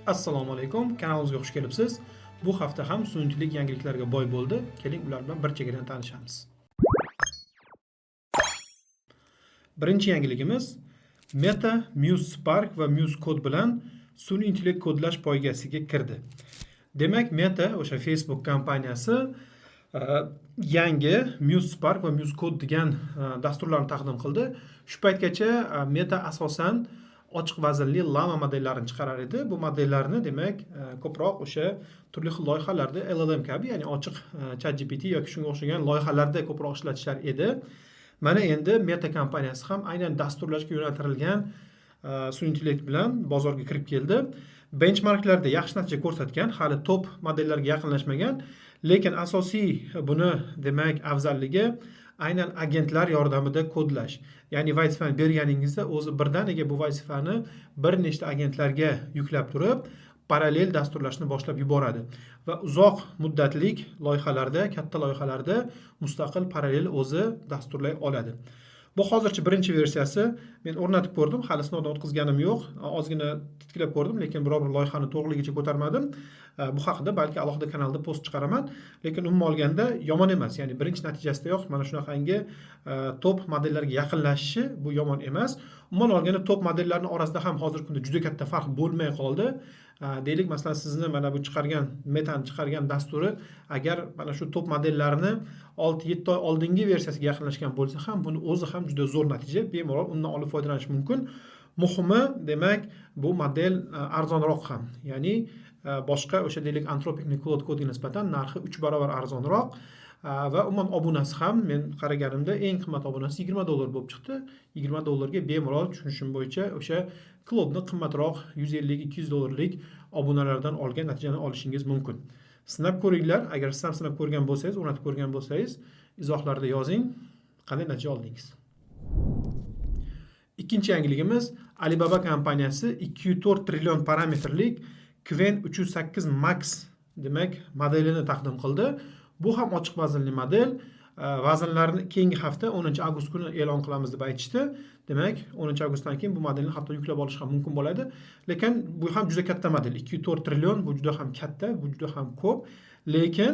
Assalomu alaykum, kanalimizga xush kelibsiz. Bu hafta ham sun'iy yangiliklarga boy bo'ldi. Keling, ular bilan bir chekkadan tanishamiz. Birinchi yangiligimiz Meta Muse Spark va Muse Code bilan sun'iy intellekt kodlash poygasiga kirdi. Demak, Meta o'sha Facebook kompaniyasi yangi Muse Spark va Muse Code degan dasturlarni taqdim qildi. Shu paytgacha Meta asosan ochiq vaznli Llama modellarini chiqarar edi. Bu modellarni demak ko'proq o'sha turli xil loyihalarda LLM kabi, ya'ni ochiq ChatGPT yoki shunga o'xshagan loyihalarda ko'proq ishlatishar edi. Mana endi Meta kompaniyasi ham aynan dasturlashga yo'naltirilgan sun'iy intellekt bilan bozorga kirib keldi. Benchmarklarda yaxshi natija ko'rsatgan, hali top modellarga yaqinlashmagan, lekin asosiy buni demak afzalligi aynan agentlar yordamida kodlash. Ya'ni vazifani berganingizda o'zi birdaniga bu vazifani bir nechta agentlarga yuklab turib, parallel dasturlashni boshlab yuboradi va uzoq muddatlik loyihalarda, katta loyihalarda mustaqil parallel o'zi dasturlay oladi. Bu hozircha birinchi versiyasi. Men o'rnatib ko'rdim, hali sinovdan o'tkazganim yo'q. Ozgina titkilab ko'rdim, lekin biror bir loyihani to'g'riligicha ko'tarmadim. Bu haqida balki alohida kanalda post chiqaraman, lekin umuman olganda yomon emas. Ya'ni birinchi natijasidayoq mana shunaqangi top modellarga yaqinlashishi bu yomon emas. Umuman olganda top modellarning orasida ham hozirgi kunda juda katta farq bo'lmay qoldi. Deylik, masalan, sizni mana bu chiqargan Meta'ning chiqargan dasturi agar mana shu top modellarini 6-7 oy oldingi versiyasiga yaqinlashgan bo'lsa ham, buni o'zi ham juda zo'r natija, bemalol undan olib foydalanish mumkin. Muhimi, demak, bu model arzonroq ham. Ya'ni boshqa o'sha deylik Anthropic Claude Code'ga nisbatan narxi 3 barobar arzonroq va umuman obunasi ham men qaraganimda eng qimmat obunasi $20 bo'lib chiqdi. $20 ga bemalol tushunishim bo'yicha o'sha Claude'ni qimmatroq $150-200 obunalardan olgan natijani olishingiz mumkin. Sinab ko'ringlar, agar siz ham sinab ko'rgan bo'lsangiz, o'rnatib ko'rgan bo'lsangiz, izohlarda yozing, qanday natija oldingiz. Ikkinchi yangiligimiz Alibaba kompaniyasi 2,4 trillion parametrlik Qwen 308 Max demak modelini taqdim qildi. Bu ham ochiq vaznli model. Vaznlarni keyingi hafta 10-avgust kuni e'lon qilamiz deb aytishdi. Demak, 10-avgustdan keyin bu modelni hatto yuklab olish ham mumkin bo'ladi. Lekin bu ham juda katta model. 2,4 trillion bu juda ham katta, bu juda ham ko'p. Lekin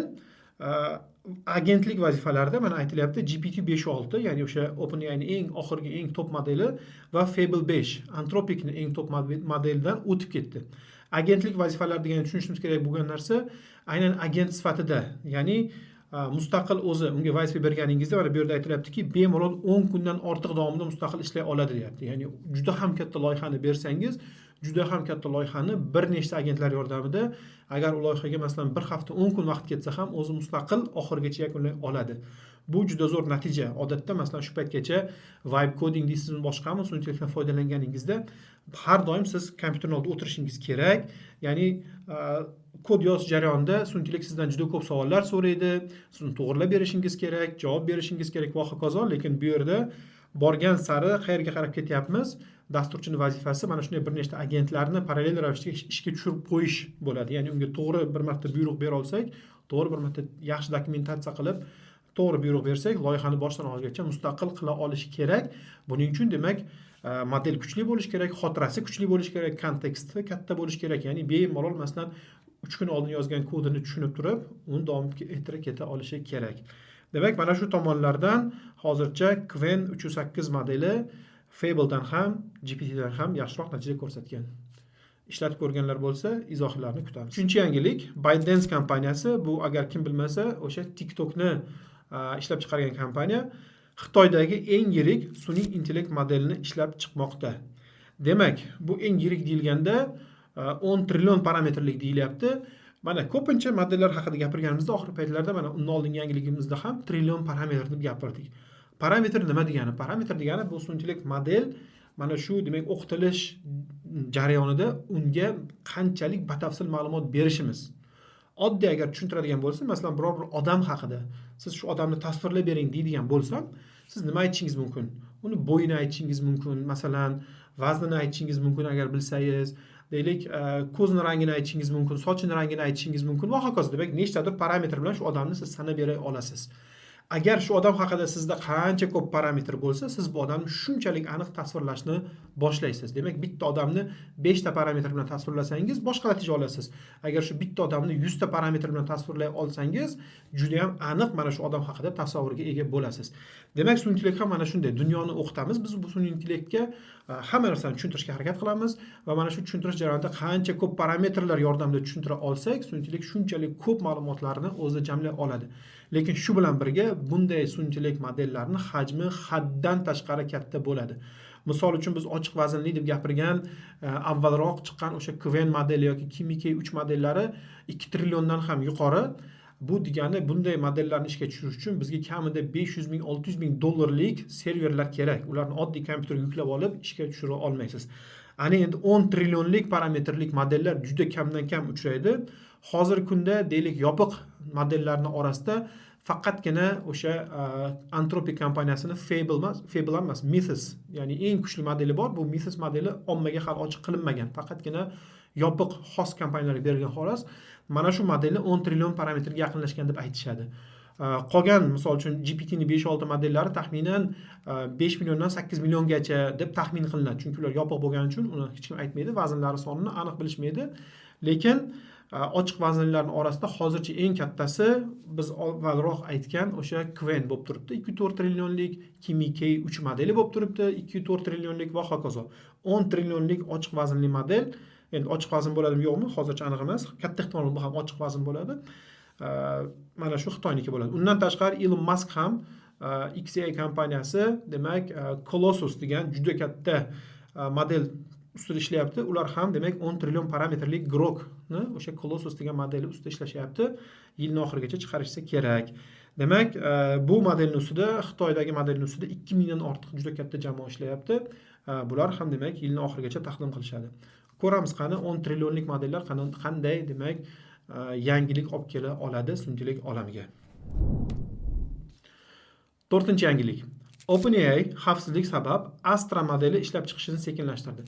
agentlik vazifalarida mana aytilyapti GPT 5.6, ya'ni o'sha OpenAIning eng oxirgi eng top modeli va Fable 5, Anthropic'ning eng top modelidan o'tib ketdi. Agentlik vazifalari degan tushunishimiz kerak bo'lgan narsa aynan agent sifatida, ya'ni mustaqil o'zi unga vazifa berganingizda mana bu yerda aytilyaptiki, bemalol 10 kundan ortiq davomida mustaqil ishlay oladi deyapti. Ya'ni juda ham katta loyihani bersangiz, juda ham katta loyihani bir nechta agentlar yordamida, agar u loyihaga masalan bir hafta 10 kun vaqt ketsa ham o'zi mustaqil oxirigacha yakunlay oladi. Bu juda zo'r natija. Odatda masalan shu paytgacha vibe coding deysizmi, boshqami sun'iy intellektdan foydalanganingizda har doim siz kompyuterning oldida o'tirishingiz kerak. Ya'ni kod yozish jarayonida sun'iy intellekt sizdan juda ko'p savollar so'raydi, sizni to'g'rilab berishingiz kerak, javob berishingiz kerak va hokazo. Lekin bu yerda borgan sari qayerga qarab ketyapmiz? Dasturchining vazifasi mana shunday bir nechta agentlarni parallel ravishda ishga tushirib qo'yish bo'ladi. Ya'ni unga to'g'ri bir marta buyruq bera olsak, to'g'ri bir marta yaxshi dokumentatsiya qilib, to'g'ri buyruq bersak, loyihani boshdan oxirigacha mustaqil qila olishi kerak. Buning uchun demak, model kuchli bo'lishi kerak, xotirasi kuchli bo'lishi kerak, konteksti katta bo'lishi kerak. Ya'ni bemalol masalan 3 kun oldin yozgan kodini tushunib turib, uni davom ettirib keta olishi kerak. Demak, mana shu tomonlardan hozircha Qwen 308 modeli Fable'dan ham, GPT'dan ham yaxshiroq natija ko'rsatgan. Ishlatib ko'rganlar bo'lsa, izohlarni kutamiz. Uchinchi yangilik, ByteDance kompaniyasi, bu agar kim bilmasa, o'sha TikTokni ishlab chiqargan kompaniya, Xitoydagi eng yirik sun'iy intellekt modelini ishlab chiqmoqda. Demak, bu eng yirik deyilganda 10 trillion parametrlik deyilyapti. Mana ko'pincha modellar haqida gapirganimizda oxirgi paytlarda mana undan oldingi yangiligimizda ham trillion parametr deb gapirdik. Parametr nima degani? Parametr degani bu sun'iy intellekt model mana shu demak o'qitilish jarayonida unga qanchalik batafsil ma'lumot berishimiz. Oddiy agar tushuntiradigan bo'lsa, masalan, biror bir odam haqida siz shu odamni tasvirlab bering deydigan bo'lsam, siz nima aytishingiz mumkin? Uni bo'yini aytishingiz mumkin, masalan, vaznini aytishingiz mumkin agar bilsangiz, deylik, ko'zini rangini aytishingiz mumkin, sochini rangini aytishingiz mumkin va hokazo. Demak, nechtadir parametr bilan shu odamni siz sanab bera olasiz. Agar shu odam haqida sizda qancha ko'p parametr bo'lsa, siz bu odamni shunchalik aniq tasvirlashni boshlaysiz. Demak, bitta odamni 5 ta parametr bilan tasvirlasangiz, boshqa natija olasiz. Agar shu bitta odamni 100 ta parametr bilan tasvirlay olsangiz, juda ham aniq mana shu odam haqida tasavvurga ega bo'lasiz. Demak, sun'iy intellekt ham mana shunday. Dunyoni o'qitamiz. Biz bu sun'iy intellektga hamma narsani tushuntirishga harakat qilamiz va mana shu tushuntirish jarayonida qancha ko'p parametrlar yordamida tushuntira olsak, sun'iy intellekt shunchalik ko'p ma'lumotlarni o'zida jamlay oladi. Lekin shu bilan birga bunday sun'iy intellekt modellarining hajmi haddan tashqari katta bo'ladi. Misol uchun biz ochiq vaznli deb gapirgan avvalroq chiqqan o'sha Qwen modeli yoki Kimi K3 modellari 2 trilliondan ham yuqori. Bu degani bunday modellarni ishga tushirish uchun bizga kamida 500 ming, 600 ming dollarlik serverlar kerak. Ularni oddiy kompyuterga yuklab olib ishga tushira olmaysiz. Ana endi 10 trillionlik parametrlik modellar juda kamdan kam uchraydi. Hozirgi kunda deylik yopiq modellarning orasida faqatgina o'sha Anthropic kompaniyasini Fable emas, Mythos, ya'ni eng kuchli modeli bor. Bu Mythos modeli ommaga hali ochiq qilinmagan. Faqatgina yopiq xos kompaniyalarga berilgan xolos. Mana shu modelni 10 trillion parametrga yaqinlashgan deb aytishadi. Qolgan misol uchun GPT-ning 5-6 modellari taxminan 5 milliondan 8 milliongacha deb taxmin qilinadi. Chunki ular yopiq bo'lgani uchun uni hech kim aytmaydi, vaznlari sonini aniq bilishmaydi. Lekin ochiq vaznlarning orasida hozircha eng kattasi biz avvalroq aytgan o'sha Qwen bo'lib turibdi. 2,4 trillionlik, Kimi K3 modeli bo'lib turibdi, 2,4 trillionlik va hokazo. 10 trillionlik ochiq vaznli model. Endi ochiq vazn bo'ladimi yo'qmi, hozircha aniq emas. Katta ehtimol bu ham ochiq vazn bo'ladi. Mana shu Xitoyniki bo'ladi. Undan tashqari Elon Musk ham XAI kompaniyasi, demak, Colossus degan juda katta model ustida ishlayapti. Ular ham demak 10 trillion parametrlik Grokni o'sha Colossus degan modeli ustida ishlashyapti. Yilning oxirigacha chiqarishsa kerak. Demak, bu modelning ustida, Xitoydagi modelning ustida 2000 dan ortiq juda katta jamoa ishlayapti. Bular ham demak yilning oxirigacha taqdim qilishadi. Ko'ramiz qani 10 trillionlik modellar qanday demak yangilik olib kela oladi sun'iy intellekt olamiga. 4-yangilik. OpenAI xavfsizlik sabab Astra modeli ishlab chiqishini sekinlashtirdi.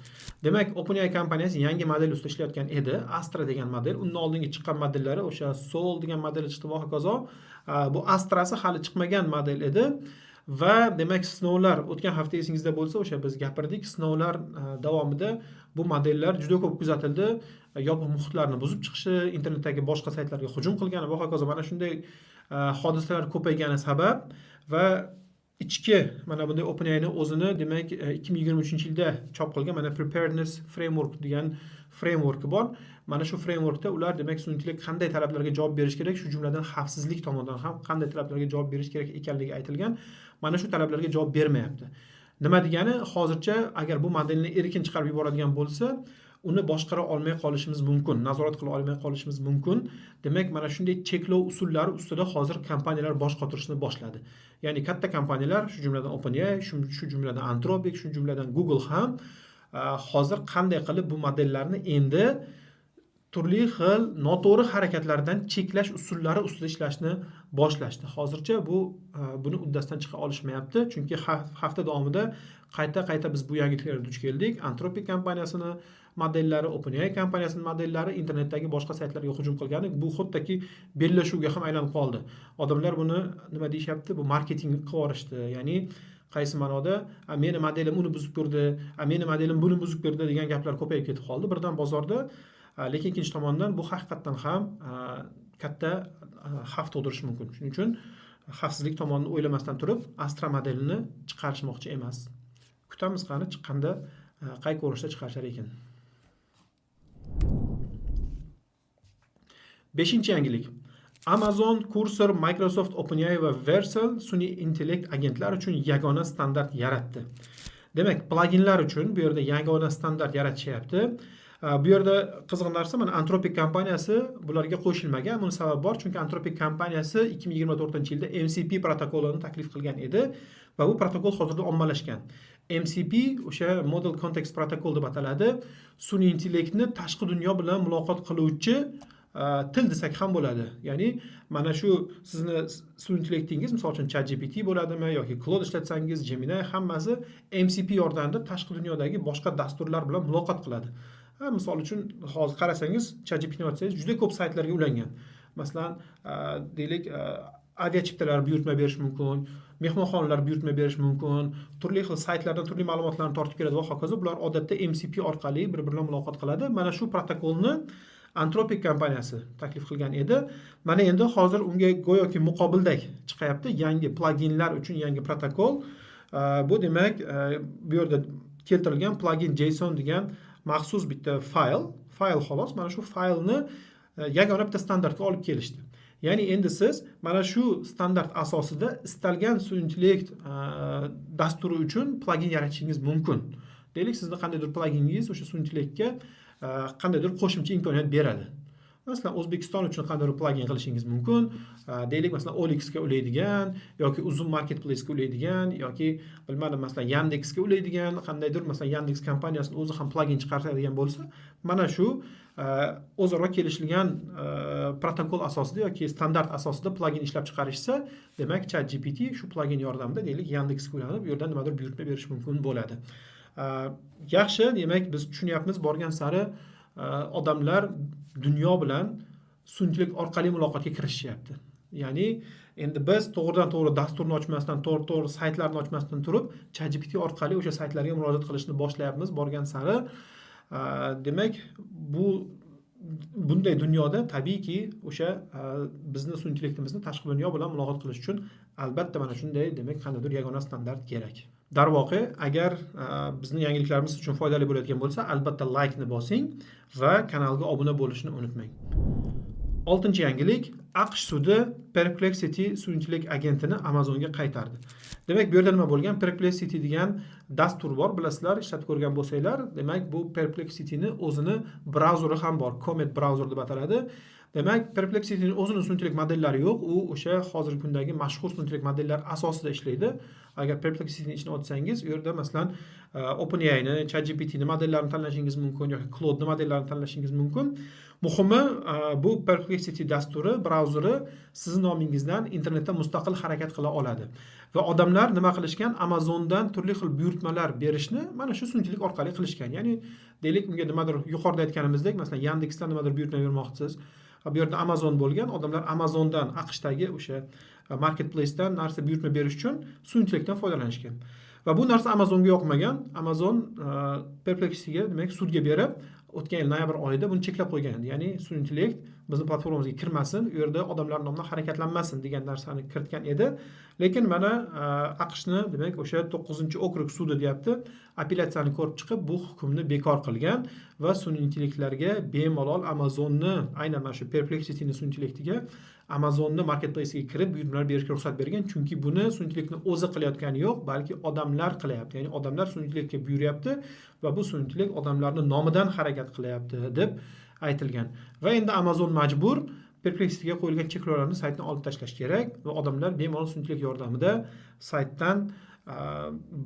Demak, OpenAI kompaniyasi yangi model ustida ishlayotgan edi. Astra degan model, undan oldingi chiqqan modellari o'sha Soul degan model chiqdi va hokazo. Bu Astrasi hali chiqmagan model edi. Va demak, sinovlar o'tgan hafta esingizda bo'lsa, o'sha biz gapirdik, sinovlar davomida bu modellar juda ko'p kuzatildi. Yopiq muhitlarni buzib chiqishi, internetdagi boshqa saytlarga hujum qilgani va hokazo. Mana shunday hodisalar ko'paygani sabab va ichki mana bunday OpenAI'ning o'zini demak 2023-yilda chop qilgan mana Preparedness Framework degan framework bor. Mana shu frameworkda ular demak sun'iy intellekt qanday talablarga javob berish kerak, shu jumladan xavfsizlik tomonidan ham qanday talablarga javob berish kerak ekanligi aytilgan. Mana shu talablarga javob bermayapti. Nima degani, hozircha agar bu modelni erkin chiqarib yuboradigan bo'lsa, uni boshqara olmay qolishimiz mumkin, nazorat qila olmay qolishimiz mumkin. Demak, mana shunday cheklov usullari ustida hozir kompaniyalar bosh qotirishni boshladi. Ya'ni katta kompaniyalar, shu jumladan OpenAI, shu jumladan Anthropic, shu jumladan Google ham hozir qanday qilib bu modellarni endi turli xil noto'g'ri harakatlardan cheklash usullari ustida ishlashni boshlashdi. Hozircha buni uddasidan chiqa olishmayapti, chunki hafta davomida qayta biz bu yangiliklarga duch keldik. Anthropic kompaniyasini modellari, OpenAI kompaniyasining modellari internetdagi boshqa saytlarga hujum qilgani bu xuddaki bellashuvga ham aylanib qoldi. Odamlar buni nima deyishyapti? Bu marketing qilib yuborishdi. Ya'ni qaysi ma'noda meni modelim uni buzib ko'rdi, meni modelim buni buzib ko'rdi degan gaplar ko'payib ketib qoldi birdan bozorda. Lekin ikkinchi tomondan bu haqiqatan ham katta xavf tug'dirishi mumkin. Shuning uchun xavfsizlik tomonini o'ylamasdan turib Astra modelini chiqarishmoqchi emas. Kutamiz qani chiqqanda qay ko'rinishda chiqarishar ekan. 5-yangilik. Amazon, Cursor, Microsoft, OpenAI va Versal sun'iy intellekt agentlari uchun yagona standart yaratdi. Demak, pluginlar uchun bu yerda yagona standart yaratishyapti. Bu yerda qiziq narsa, mana Anthropic kompaniyasi bularga qo'shilmagan. Buning sababi bor, chunki Anthropic kompaniyasi 2024-yilda MCP protokolini taklif qilgan edi va bu protokol hozirda ommalashgan. MCP o'sha Model Context Protocol deb ataladi. Sun'iy intellektni tashqi dunyo bilan muloqot qiluvchi til desak ham bo'ladi. Ya'ni mana shu sizni sun'iy intellektingiz, misol uchun ChatGPT bo'ladimi yoki Claude ishlatsangiz, Gemini, hammasi MCP yordamida tashqi dunyodagi boshqa dasturlar bilan muloqot qiladi. Misol uchun hozir qarasangiz, ChatGPT ochsangiz juda ko'p saytlarga ulangan. Masalan, deylik avia chiptalar buyurtma berish mumkin, mehmonxonalar buyurtma berish mumkin, turli xil saytlardan turli ma'lumotlarni tortib keladi va hokazo. Bular odatda MCP orqali bir-biri bilan muloqot qiladi. Mana shu protokolni Anthropic kompaniyasi taklif qilgan edi. Mana endi hozir unga go'yoki muqobildek chiqyapti. Yangi pluginlar uchun yangi protokol. Bu demak, bu yerda keltirilgan plugin JSON degan maxsus bitta fayl xolos. Mana shu faylni yagona bitta standartga olib kelishdi. Ya'ni endi siz mana shu standart asosida istalgan sun'iy intellekt dasturi uchun plugin yaratishingiz mumkin. Deylik, sizni qandaydir pluginingiz o'sha sun'iy intellektga qandaydir qo'shimcha imkoniyat beradi. Masalan, O'zbekiston uchun qandaydir plugin qilishingiz mumkin. Deylik, masalan, OLX ga ulaydigan yoki Uzum Marketplace ga ulaydigan yoki bilmadim, masalan, Yandex ga ulaydigan qandaydir, masalan, Yandex kompaniyasining o'zi ham plugin chiqaradigan bo'lsa, mana shu o'zaro kelishilgan protokol asosida yoki standart asosida plugin ishlab chiqarishsa, demak ChatGPT shu plugin yordamida deylik Yandex ga ulanib, bu yerdan nimadir buyurtma berish mumkin bo'ladi. Yaxshi, demak biz tushunyapmiz, borgan sari odamlar dunyo bilan sun'iy intellekt orqali muloqotga kirishyapti. Ya'ni endi biz to'g'ridan-to'g'ri dasturni ochmasdan, to'g'ri saytlarni ochmasdan turib, ChatGPT orqali o'sha saytlarga murojaat qilishni boshlayapmiz borgan sari. Demak, bunday dunyoda tabiiyki o'sha bizni sun'iy intellektimizni tashqi dunyo bilan muloqot qilish uchun albatta mana shunday, demak, qandaydir yagona standart kerak. Darvoqe, agar bizning yangiliklarimiz uchun foydali bo'ladigan bo'lsa, albatta like ni bosing va kanalga obuna bo'lishni unutmang. 6-chi yangilik, AQSh sudi Perplexity sun'iy intellekt agentini Amazonga qaytardi. Demak, bu yerda nima bo'lgan? Perplexity degan dastur bor, bilasizlar, ishlatib ko'rgan bo'lsanglar. Demak, bu Perplexityni o'zini brauzeri ham bor, Comet brauzer deb ataladi. Demak, Perplexityning o'zining sun'iy intellekt modellari yo'q, u o'sha hozirgi kundagi mashhur sun'iy intellekt modellar asosida ishlaydi. Agar Perplexityning ichini ochsangiz, u yerda masalan OpenAIni, ChatGPTni modellarini tanlashingiz mumkin yoki Claude'ni modellarini tanlashingiz mumkin. Muhimi, bu Perplexity dasturi, brauzeri sizning nomingizdan internetda mustaqil harakat qila oladi. Va odamlar nima qilishgan? Amazondan turli xil buyurtmalar berishni mana shu sun'iy intellekt orqali qilishgan. Ya'ni deylik, unga nimadir yuqorida aytganimizdek, masalan, Yandexdan nimadir buyurtma bermoqchisiz. Bu yerda Amazon bo'lgan, odamlar Amazondan, AQShdagi o'sha marketplace'dan narsa buyurtma berish uchun sun'iy intellektdan foydalanishgan. Va bu narsa Amazonga yoqmagan. Amazon Perplexityga, demak, sudga berib, o'tgan yil noyabr oyida buni cheklab qo'ygan edi. Ya'ni sun'iy intellekt bizning platformamizga kirmasin, u yerda odamlar nomidan harakatlanmasin degan narsani kiritgan edi. Lekin mana AQShni, demak, o'sha 9-okrug sudi deyapti, apellyatsiyani ko'rib chiqib, bu hukmni bekor qilgan va sun'iy intellektlarga bemalol Amazonni, aynan mana shu Perplexityning sun'iy intellektiga Amazonni marketplace'ga kirib buyurtmalar berishga ruxsat bergan, chunki buni sun'iy intellektni o'zi qilayotgani yo'q, balki odamlar qilyapti. Ya'ni odamlar sun'iy intellektga buyuryapti va bu sun'iy intellekt odamlarning nomidan harakat qilyapti deb aytilgan. Va endi Amazon majbur Perplexityga qo'yilgan cheklovlarni saytdan olib tashlash kerak va odamlar bemalol sun'iy intellekt yordamida saytdan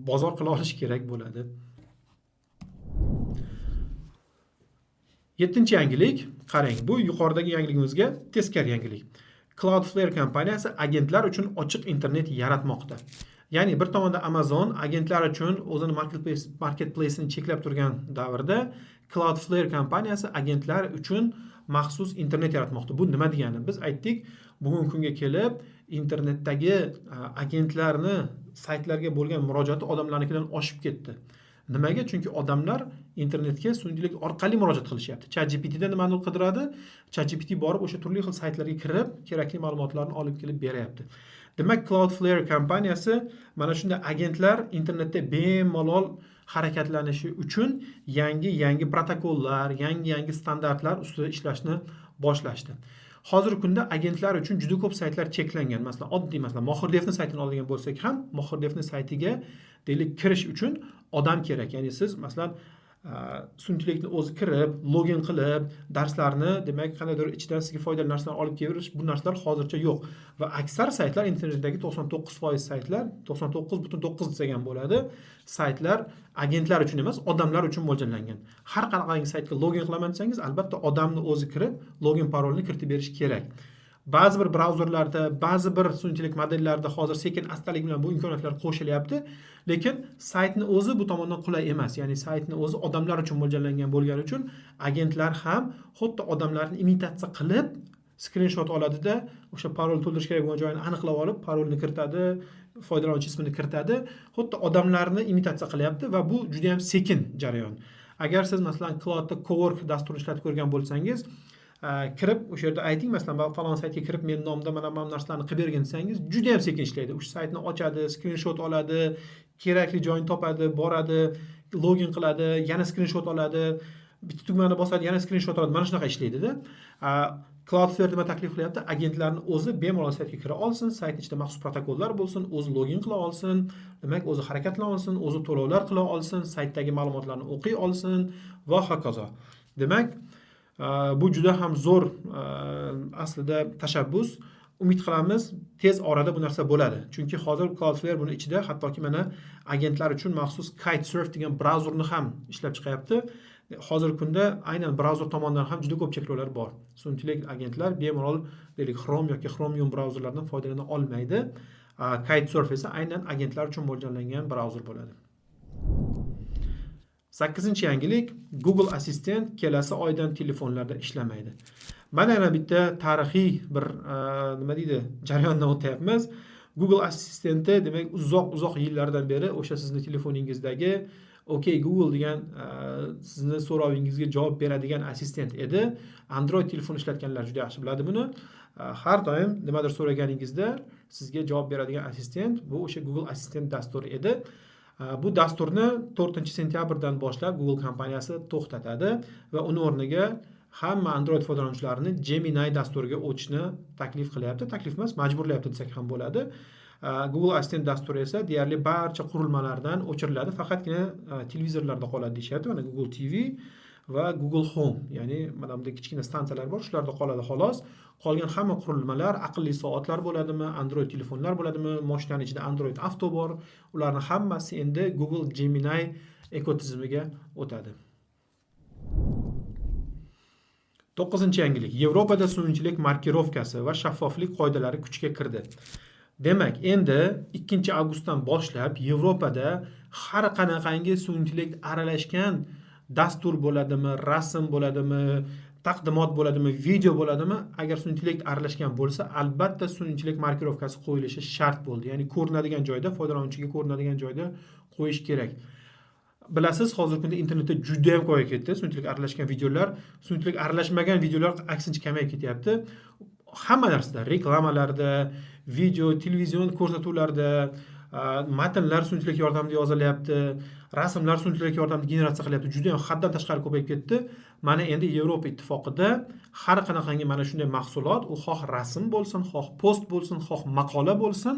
bozor qila olish kerak bo'ladi. 7-chi yangilik, qarang, bu yuqoridagi yangiligimizga teskari yangilik. Cloudflare kompaniyasi agentlar uchun ochiq internet yaratmoqda. Ya'ni bir tomonda Amazon agentlar uchun o'zini marketplace'ini cheklab turgan davrda Cloudflare kompaniyasi agentlar uchun maxsus internet yaratmoqda. Bu nima degani? Biz aytdik, bugungi kunga kelib internetdagi agentlarni saytlarga bo'lgan murojaati odamlarnikidan oshib ketdi. Nimaga? Chunki odamlar internetga sun'iy intellekt orqali murojaat qilishyapti. ChatGPTda nimani qidiradi? ChatGPT borib o'sha turli xil saytlarga kirib, kerakli ma'lumotlarni olib kelib beryapti. Demak, Cloudflare kompaniyasi mana shunday agentlar internetda bemalol harakatlanishi uchun yangi protokollar, yangi standartlar ustida ishlashni boshlashdi. Hozirgi kunda agentlar uchun juda ko'p saytlar cheklangan. Masalan, oddiy Mohrdevni saytini oladigan bo'lsak ham, Mohrdevni saytiga deylik kirish uchun odam kerak. Ya'ni siz masalan sun'iy intellektni o'zi kirib, login qilib, darslarni, demak, qandaydir ichidan sizga foydali narsalarni olib kelirish, bu narsalar hozircha yo'q. Va aksar saytlar, internetdagi 99% saytlar, 99.9 degan bo'ladi, saytlar agentlar uchun emas, odamlar uchun mo'ljallangan. Har qanaqangi saytga login qilaman desangiz, albatta odamni o'zi kirib, login parolini kiritib berish kerak. Ba'zi bir brauzerlarda, ba'zi bir sun'iy intellekt modellarida hozir sekin-astalik bilan bu imkoniyatlar qo'shilyapti, lekin saytni o'zi bu tomondan qulay emas. Ya'ni saytni o'zi odamlar uchun mo'ljallangan bo'lgani uchun agentlar ham xuddi odamlarni imitatsiya qilib skrinshot oladida, o'sha parol to'ldirish kerak bo'lgan joyini aniqlab olib, parolni kiritadi, foydalanuvchi ismini kiritadi. Xuddi odamlarni imitatsiya qilyapti va bu juda ham sekin jarayon. Agar siz masalan Cloud'da Cowork dasturini ishlatib ko'rgan bo'lsangiz, kirib o'sha yerda ayting, masalan, falon saytga kirib men nomda mana bu narsalarni qilib bergin desangiz, juda ham sekin ishlaydi. O'sha saytni ochadi, skrinshot oladi, kerakli joyini topadi, boradi, login qiladi, yana skrinshot oladi, bitta tugmani bosadi, yana skrinshot oladi. Mana shunaqa ishlaydi-da. Cloudflare nima taklif qilyapti? Agentlarni o'zi bemalol saytga kira olsin, sayt ichida maxsus protokollar bo'lsin, o'zi login qila olsin, demak o'zi harakatlana olsin, o'zi to'lovlar qila olsin, saytdagi ma'lumotlarni o'qiy olsin va hokazo. Demak, bu juda ham zo'r aslida tashabbus. Umid qilamiz tez orada bu narsa bo'ladi. Chunki hozir Cloudflare buni ichida hattoki mana agentlar uchun maxsus Kitesurf degan brauzerni ham ishlab chiqyapti. Hozirgi kunda aynan brauzer tomonidan ham juda ko'p cheklovlar bor. Sun'iy agentlar bemalol deylik Chrome yoki Chromium brauzerlaridan foydalana olmaydi. Kitesurf esa aynan agentlar uchun mo'ljallangan brauzer bo'ladi. 8-yangilik, Google Assistant kelasi oydan telefonlarda ishlamaydi. Mana yana bitta tarixiy bir nima deydi, jarayondan o'tyapmiz. Google Assistenti demak uzoq yillardan beri o'sha sizning telefoningizdagi OK Google degan sizni so'rovingizga javob beradigan assistent edi. Android telefon ishlatganlar juda yaxshi biladi buni. Har doim nimadir so'raganingizda sizga javob beradigan assistent bu o'sha Google Assistant dasturi edi. Bu dasturni 4-sentyabrdan boshlab Google kompaniyasi to'xtatadi va uni o'rniga hamma Android foydalanuvchilarini Gemini dasturiga o'tishni taklif qilyapti. Taklif emas, majburlayapti desak ham bo'ladi. Google Assistant dasturi esa deyarli barcha qurilmalardan o'chiriladi, faqatgina televizorlarda qoladi deyapti. Mana Google TV va Google Home, ya'ni mana bunday kichkina stansiyalar bor, shularda qoladi xolos. Qolgan hamma qurilmalar, aqlli soatlar bo'ladimi, Android telefonlar bo'ladimi, mashinaning ichida Android Auto bor, ularning hammasi endi Google Gemini ekotizimiga o'tadi. 9-yangilik, Yevropada sun'iy markirovkasi va shaffoflik qoidalari kuchga kirdi. Demak, endi 2-avgustdan boshlab Yevropada har qanaqangi sun'iy aralashgan dastur bo'ladimi, rasm bo'ladimi, taqdimot bo'ladimi, video bo'ladimi, agar sun'iy aralashgan bo'lsa, albatta sun'iy markirovkasi qo'yilishi shart bo'ldi. Ya'ni ko'rinadigan joyda, foydalanuvchiga ko'rinadigan joyda qo'yish kerak. Bilasiz, hozirgi kunda internetda juda ham ko'payib ketdi sun'iy aralashgan videolar, sun'iy aralashmagan videolar aksincha kamayib ketyapti. Hamma narsada, reklamalarda, video, televizion ko'rsatuvlarda, matnlar sun'iy yordamda yozilyapti, rasmlar sun'iy yordamda generatsiya qilyapti. Juda ham haddan tashqari ko'payib ketdi. Mana endi Yevropa ittifoqida har qanaqangi mana shunday mahsulot, u xoh rasm bo'lsin, xoh post bo'lsin, xoh maqola bo'lsin,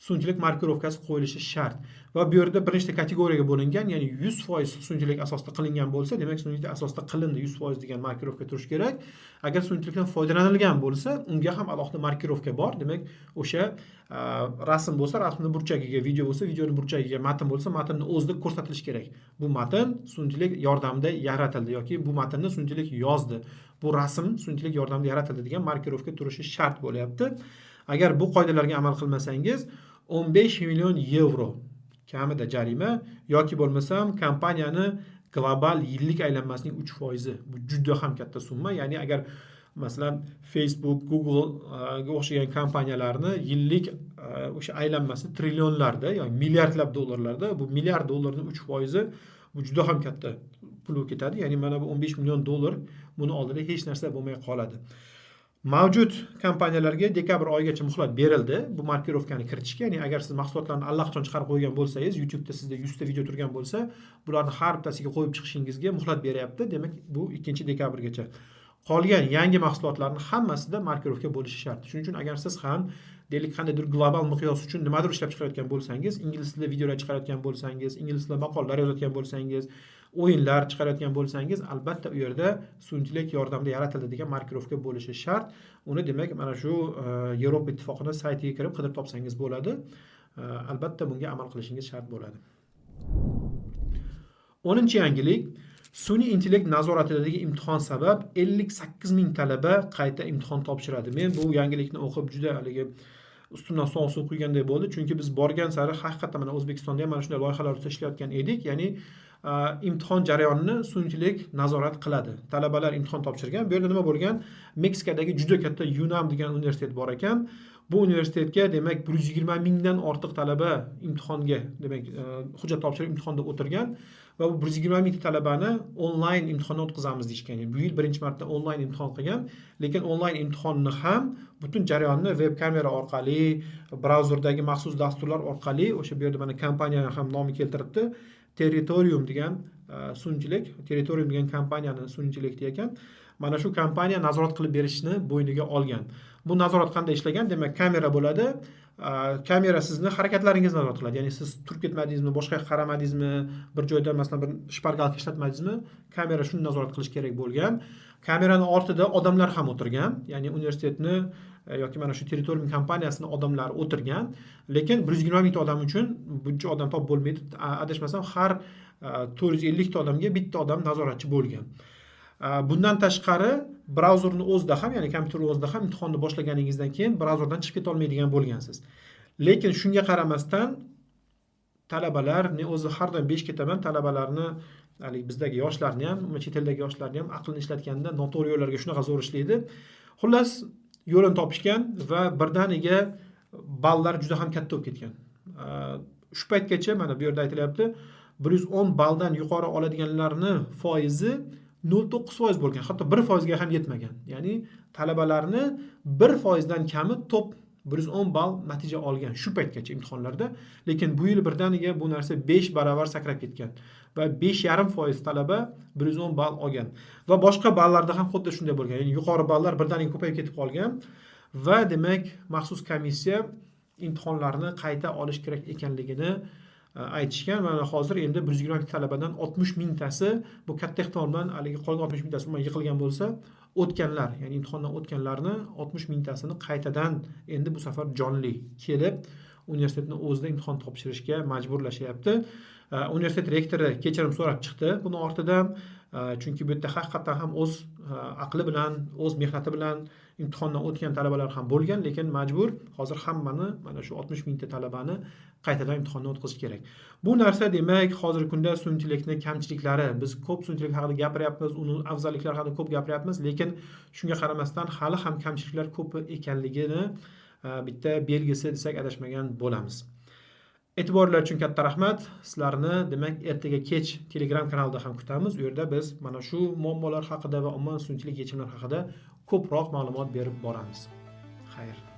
sun'iy markirovkasi qo'yilishi shart. Va bu yerda bir nechta kategoriyaga bo'lingan, ya'ni 100% sun'iy asosda qilingan bo'lsa, demak sun'iy asosda qilindi 100% degan markirovka turishi kerak. Agar sun'iydan foydalanilgan bo'lsa, unga ham alohida markirovka bor. Demak, o'sha rasm bo'lsa, rasmni burchagiga, video bo'lsa, videoning burchagiga, matn bo'lsa, matnning o'zida ko'rsatilishi kerak. Bu matn sun'iy yordamda yaratildi yoki bu matnni sun'iy yozdi. Bu rasm sun'iy yordamda yaratildi degan markirovka turishi shart bo'lyapti. Agar bu qoidalarga amal qilmasangiz, 15 million yevro kamida jarima yoki bo'lmasam kompaniyani global yillik aylanmasining 3%. Bu juda ham katta summa. Ya'ni agar masalan Facebook, Google ga o'xshagan kompaniyalarni yillik o'sha aylanmasi trillionlarda yoki milliardlab dollarlarda, bu milliard dollarning 3% bu juda ham katta pul ketadi. Ya'ni mana bu 15 million dollar buni oldida hech narsa bo'lmay qoladi. Mavjud kompaniyalarga dekabr oyigacha muhlat berildi bu markirovkani kiritishga. Ya'ni agar siz mahsulotlarni allaqachon chiqarib qo'ygan bo'lsangiz, YouTube'da sizda 100 ta video turgan bo'lsa, bularni har bittasiga qo'yib chiqishingizga muhlat beryapti. Demak, bu 2-dekabrgacha. Qolgan yangi mahsulotlarning hammasida markirovka bo'lishi shart. Shuning uchun agar siz ham deylik qandaydir global miqyos uchun nimadir ishlab chiqarayotgan bo'lsangiz, ingliz tilida videolar chiqarayotgan bo'lsangiz, ingliz tilida maqolalar yozayotgan bo'lsangiz, o'yinlar chiqarayotgan bo'lsangiz, albatta u yerda sun'iy yordamda yaratildi degan markirovka bo'lishi shart. Uni demak mana shu Yevropa ittifoqining saytiga kirib qidirib topsangiz bo'ladi. Albatta bunga amal qilishingiz shart bo'ladi. 10-yangilik, sun'iy intellekt nazoratidagi imtihon sabab 58 ming talaba qayta imtihon topshiradi. Men bu yangilikni o'qib juda haligi ustimdan suv quyganday bo'ldi, chunki biz borgan sari haqiqatan mana O'zbekistonda ham mana shunday loyihalar ustida ishlayotgan edik. Ya'ni imtihon jarayonini sun'iy nazorat qiladi. Talabalar imtihon topshirgan. Bu yerda nima bo'lgan? Meksikadagi juda katta UNAM degan universitet bor ekan. Bu universitetga demak 120 mingdan ortiq talaba imtihonga, demak hujjat topshirib imtihonda o'tirgan va bu 120 ming talabani onlayn imtihondan o'tkazamiz deyishgan. Bu yil birinchi marta onlayn imtihon qilgan, lekin onlayn imtihonni ham butun jarayonni web kamera orqali, brauzerdagi maxsus dasturlar orqali, o'sha bu yerda mana kompaniya ham nomi keltiribdi. Territorium degan sun'iy, Territorium degan kompaniyani sun'iy ekan. Mana shu kompaniya nazorat qilib berishni bo'yniga olgan. Bu nazorat qanday ishlagan? Demak, kamera bo'ladi. Kamera sizni harakatlaringizni nazorat qiladi. Ya'ni siz turib ketmadingizmi, boshqa yoqqa qaramadingizmi, bir joyda masalan bir shpargalka ishlatmadingizmi, kamera shuni nazorat qilish kerak bo'lgan. Kamerani ortida odamlar ham o'tirgan. Ya'ni universitetni yoki mana shu Territorium kompaniyasining odamlari o'tirgan. Lekin 120 ming odam uchun buncha odam top bo'lmaydi. Adashmasam har 450 ta odamga bitta odam nazoratchi bo'lgan. Bundan tashqari brauzerni o'zida ham, ya'ni kompyuter o'zida ham imtihonni boshlaganingizdan keyin brauzerdan chiqib keta olmaydigan bo'lgansiz. Lekin shunga qaramasdan talabalar, men o'zi har doim 5 ketaman, talabalarni, hali bizdagi yoshlarni ham, chet eldagi yoshlarni ham aqlni ishlatganda noto'g'ri yo'llarga shunaqa zo'r ishlaydi. Xullas, yo'lini topishgan va birdaniga ballar juda ham katta bo'lib ketgan. Shu paytgacha mana bu yerda aytilyapti, 110 balldan yuqori oladiganlarning foizi 0.9% bo'lgan, hatto 1% ga ham yetmagan. Ya'ni talabalarni 1% dan kami top 110 ball natija olgan shu paytgacha imtihonlarda. Lekin bu yil birdaniga bu narsa 5 barobar sakrab ketgan va 5,5% talaba 110 ball olgan. Va boshqa ballarda ham xuddi shunday bo'lgan. Ya'ni yuqori ballar birdaniga ko'payib ketib qolgan va demak maxsus komissiya imtihonlarni qayta olish kerak ekanligini aytishgan. Mana hozir endi 120 ming talabadan 60 mingtasi, bu katta ehtimol bilan haligi qolgan 60 mingtasi umuman yiqilgan bo'lsa, o'tganlar, ya'ni imtihondan o'tganlarni 60 mingtasini qaytadan endi bu safar jonli kelib universitetning o'zida imtihon topshirishga majburlashyapti. Universitet rektori kechirim so'rab chiqdi buni ortidan, chunki bu yerda haqiqatan ham o'z aqli bilan, o'z mehnati bilan imtihondan o'tgan talabalar ham bo'lgan, lekin majbur hozir hammani, mana shu 60 mingta talabani qaytadan imtihondan o'tkazish kerak. Bu narsa demak, hozirgi kunda sun'iy kamchiliklari, biz ko'p sun'iy haqida gapiryapmiz, uni afzalliklari haqida ko'p gapiryapmiz, lekin shunga qaramasdan hali ham kamchiliklar ko'p ekanligini bitta belgisi desak adashmagan bo'lamiz. E'tiborlar uchun katta rahmat. Sizlarni demak ertaga kech Telegram kanalida ham kutamiz. U yerda biz mana shu muammolar haqida va umuman sun'iy yechimlar haqida ko'proq ma'lumot berib boramiz. Xayr.